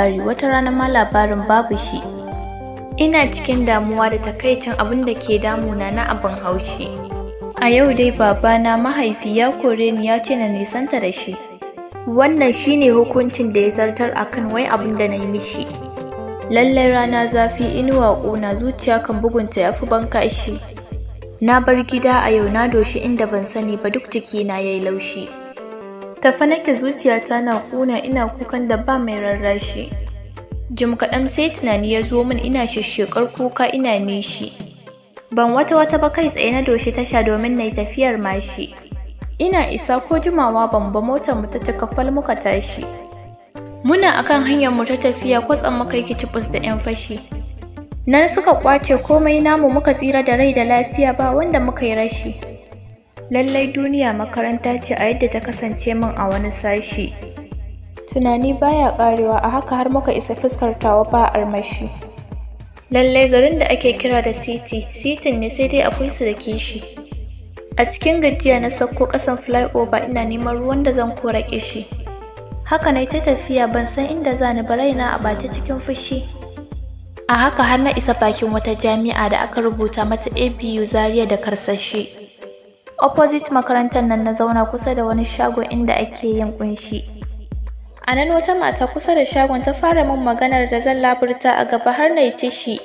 labari, wata rana ma labarin babu shi. Ina cikin damuwa da takaicin abin da ke damuna na abin haushi. A yau dai babana mahaifi ya kore ni ya ce na nisanta da shi. Wannan shine hukuncin da ya zartar akan wai abin da na yi mishi. Lallai rana zafi inuwa ƙuna, zuciya kan bugunta ya fi bankashi. Na bar gida a yau na doshi inda ban sani ba, duk jikina ya yi laushi. Tafa nake zuciyata na ƙuna, ina kukan da ba mai rarrashi. Jim kaɗan sai tunani ya zo min, ina shishshekar kuka ina nishi. Ban wata ba kai tsaye na doshi tasha domin na yi tafiyar mashi. Ina isa ko jimawa ban ba, motar mu ta cika fal muka tashi. Muna akan hanyar mu ta tafiya kwatsam muka yi kicibus da 'yan fashi. Nan suka kwace komai namu, muka tsira da rai da lafiya, ba wanda muka yi rashi. Lallai duniya makaranta ce a yadda ta kasance min a wani sashi. Tunani baya karewa, a haka har muka isa fuskar tawa ba armashi. Lallai garin da ake kira da sitin ne sai dai akwai su da kishi. A cikin gajiya na sauko ƙasan flyover ina neman ruwan da zan kora kishi. Haka na ta tafiya ban san inda zani ba, raina a ɓace cikin fushi. A haka har na isa bakin wata jami'a da aka rubuta mata ABU Zaria da karsashi. Opposite makarantar nan na zauna kusa da wani shago inda ake yin kunshi. A nan wata mata kusa da shagon ta fara min maganar da zan laburta a gaba har na yi tishi.